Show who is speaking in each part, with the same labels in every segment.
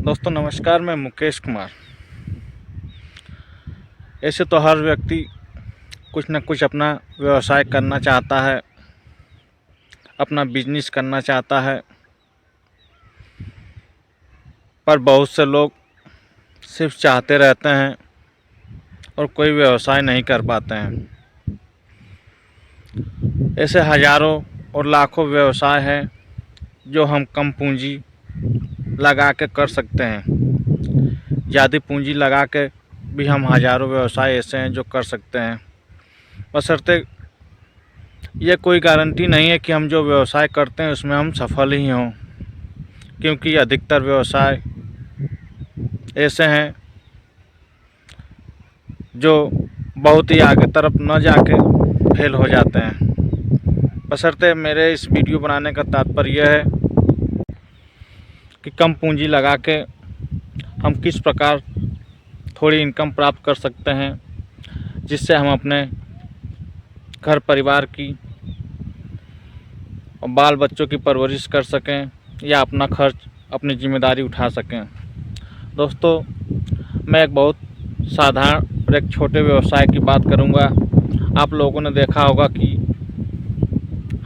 Speaker 1: दोस्तों नमस्कार, मैं मुकेश कुमार। ऐसे तो हर व्यक्ति कुछ न कुछ अपना व्यवसाय करना चाहता है, अपना बिजनेस करना चाहता है, पर बहुत से लोग सिर्फ चाहते रहते हैं और कोई व्यवसाय नहीं कर पाते हैं। ऐसे हज़ारों और लाखों व्यवसाय हैं जो हम कम पूंजी लगा के कर सकते हैं। ज़्यादा पूंजी लगा के भी हम हज़ारों व्यवसाय ऐसे हैं जो कर सकते हैं, बशर्ते ये कोई गारंटी नहीं है कि हम जो व्यवसाय करते हैं उसमें हम सफल ही हों, क्योंकि अधिकतर व्यवसाय ऐसे हैं जो बहुत ही आगे तरफ न जाके फेल हो जाते हैं। बशर्ते मेरे इस वीडियो बनाने का तात्पर्य यह है कि कम पूंजी लगा के हम किस प्रकार थोड़ी इनकम प्राप्त कर सकते हैं, जिससे हम अपने घर परिवार की और बाल बच्चों की परवरिश कर सकें या अपना खर्च अपनी जिम्मेदारी उठा सकें। दोस्तों, मैं एक बहुत साधारण और एक छोटे व्यवसाय की बात करूंगा। आप लोगों ने देखा होगा कि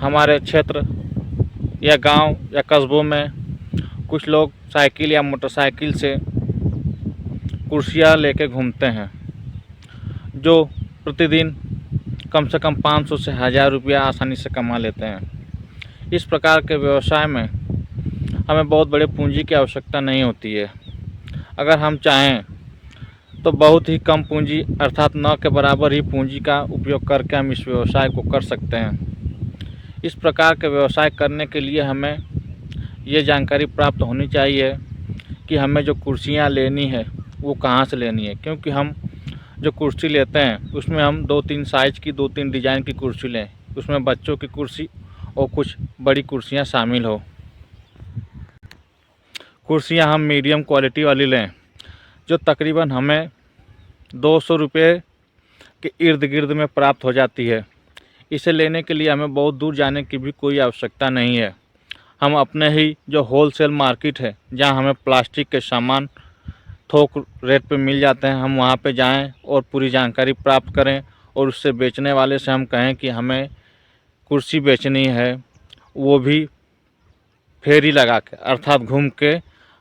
Speaker 1: हमारे क्षेत्र या गांव या कस्बों में कुछ लोग साइकिल या मोटरसाइकिल से कुर्सियां लेके घूमते हैं, जो प्रतिदिन कम से कम 500 से 1000 रुपया आसानी से कमा लेते हैं। इस प्रकार के व्यवसाय में हमें बहुत बड़े पूंजी की आवश्यकता नहीं होती है। अगर हम चाहें तो बहुत ही कम पूंजी अर्थात न के बराबर ही पूंजी का उपयोग करके हम इस व्यवसाय को कर सकते हैं। इस प्रकार के व्यवसाय करने के लिए हमें ये जानकारी प्राप्त होनी चाहिए कि हमें जो कुर्सियाँ लेनी है वो कहाँ से लेनी है, क्योंकि हम जो कुर्सी लेते हैं उसमें हम 2-3 साइज़ की 2-3 डिज़ाइन की कुर्सी लें, उसमें बच्चों की कुर्सी और कुछ बड़ी कुर्सियाँ शामिल हो। कुर्सियाँ हम मीडियम क्वालिटी वाली लें जो तकरीबन हमें 200 रुपये के इर्द गिर्द में प्राप्त हो जाती है। इसे लेने के लिए हमें बहुत दूर जाने की भी कोई आवश्यकता नहीं है। हम अपने ही जो होलसेल मार्केट है, जहां हमें प्लास्टिक के सामान थोक रेट पे मिल जाते हैं, हम वहां पे जाएं और पूरी जानकारी प्राप्त करें और उससे बेचने वाले से हम कहें कि हमें कुर्सी बेचनी है, वो भी फेरी लगा के अर्थात घूम के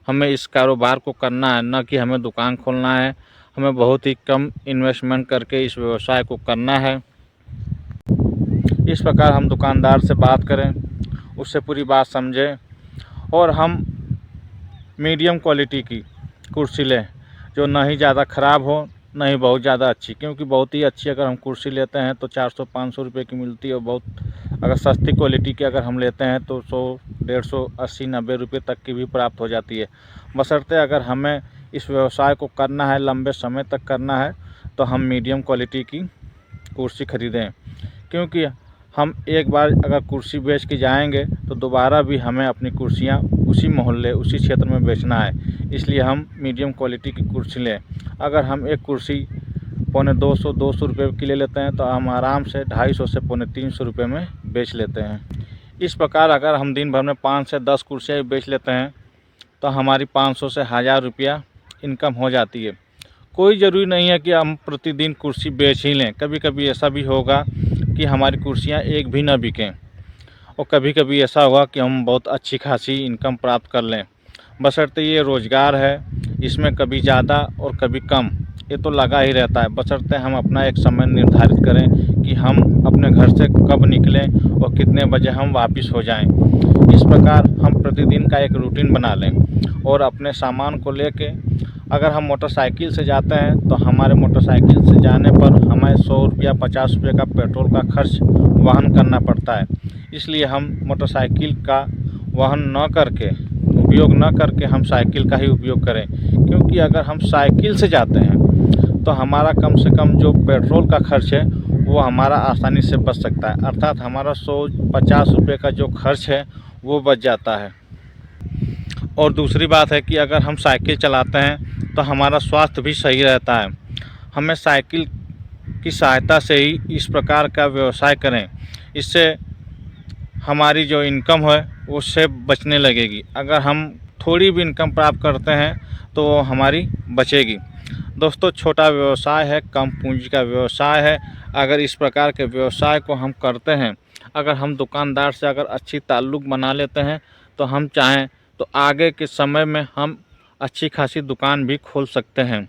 Speaker 1: हमें इस कारोबार को करना है, न कि हमें दुकान खोलना है। हमें बहुत ही कम इन्वेस्टमेंट करके इस व्यवसाय को करना है। इस प्रकार हम दुकानदार से बात करें, उससे पूरी बात समझें और हम मीडियम क्वालिटी की कुर्सी लें जो ना ही ज़्यादा ख़राब हो ना ही बहुत ज़्यादा अच्छी, क्योंकि बहुत ही अच्छी अगर हम कुर्सी लेते हैं तो 400-500 रुपये की मिलती है और बहुत अगर सस्ती क्वालिटी की अगर हम लेते हैं तो 100-150, 80-90 रुपये तक की भी प्राप्त हो जाती है। बशर्ते अगर हमें इस व्यवसाय को करना है, लंबे समय तक करना है, तो हम मीडियम क्वालिटी की कुर्सी ख़रीदें, क्योंकि हम एक बार अगर कुर्सी बेच के जाएंगे तो दोबारा भी हमें अपनी कुर्सियां उसी मोहल्ले उसी क्षेत्र में बेचना है। इसलिए हम मीडियम क्वालिटी की कुर्सी लें। अगर हम एक कुर्सी 250 रुपये की ले लेते हैं तो हम आराम से 250 से 350 रुपये में बेच लेते हैं। इस प्रकार अगर हम दिन भर में 5 से 10 कुर्सियाँ बेच लेते हैं तो हमारी 500 से 1000 रुपया इनकम हो जाती है। कोई ज़रूरी नहीं है कि हम प्रतिदिन कुर्सी बेच ही लें। कभी कभी ऐसा भी होगा कि हमारी कुर्सियां एक भी ना बिकें और कभी कभी ऐसा होगा कि हम बहुत अच्छी खासी इनकम प्राप्त कर लें। बशर्ते ये रोज़गार है, इसमें कभी ज़्यादा और कभी कम ये तो लगा ही रहता है। बशर्ते हम अपना एक समय निर्धारित करें कि हम अपने घर से कब निकलें और कितने बजे हम वापस हो जाएं। इस प्रकार हम प्रतिदिन का एक रूटीन बना लें और अपने सामान को लेके अगर हम मोटरसाइकिल से जाते हैं तो हमारे मोटरसाइकिल से जाने पर हमें 100 रुपया 50 रुपये का पेट्रोल का खर्च वहन करना पड़ता है। इसलिए हम मोटरसाइकिल का वहन न करके उपयोग न करके हम साइकिल का ही उपयोग करें, क्योंकि अगर हम साइकिल से जाते हैं तो हमारा कम से कम जो पेट्रोल का खर्च है वो हमारा आसानी से बच सकता है, अर्थात हमारा 150 रुपये का जो खर्च है वो बच जाता है। और दूसरी बात है कि अगर हम साइकिल चलाते हैं तो हमारा स्वास्थ्य भी सही रहता है। हमें साइकिल की सहायता से ही इस प्रकार का व्यवसाय करें, इससे हमारी जो इनकम है उससे बचने लगेगी। अगर हम थोड़ी भी इनकम प्राप्त करते हैं तो वो हमारी बचेगी। दोस्तों, छोटा व्यवसाय है, कम पूंजी का व्यवसाय है। अगर इस प्रकार के व्यवसाय को हम करते हैं, अगर हम दुकानदार से अगर अच्छी ताल्लुक़ बना लेते हैं तो हम चाहें तो आगे के समय में हम अच्छी खासी दुकान भी खोल सकते हैं।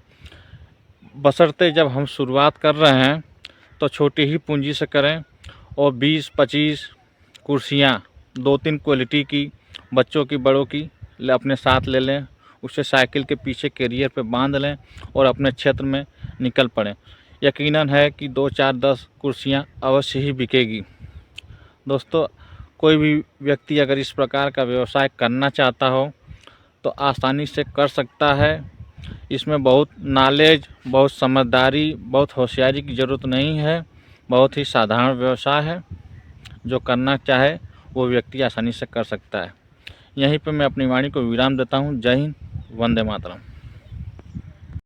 Speaker 1: बशर्ते जब हम शुरुआत कर रहे हैं तो छोटी ही पूंजी से करें और 20-25 कुर्सियाँ 2-3 क्वालिटी की, बच्चों की, बड़ों की अपने साथ ले लें, उसे साइकिल के पीछे कैरियर पे बांध लें और अपने क्षेत्र में निकल पड़ें। यकीनन है कि 2-4-10 कुर्सियाँ अवश्य ही बिकेगी। दोस्तों, कोई भी व्यक्ति अगर इस प्रकार का व्यवसाय करना चाहता हो तो आसानी से कर सकता है। इसमें बहुत नॉलेज, बहुत समझदारी, बहुत होशियारी की ज़रूरत नहीं है। बहुत ही साधारण व्यवसाय है, जो करना चाहे वो व्यक्ति आसानी से कर सकता है। यहीं पे मैं अपनी वाणी को विराम देता हूँ। जय हिंद, वंदे मातरम।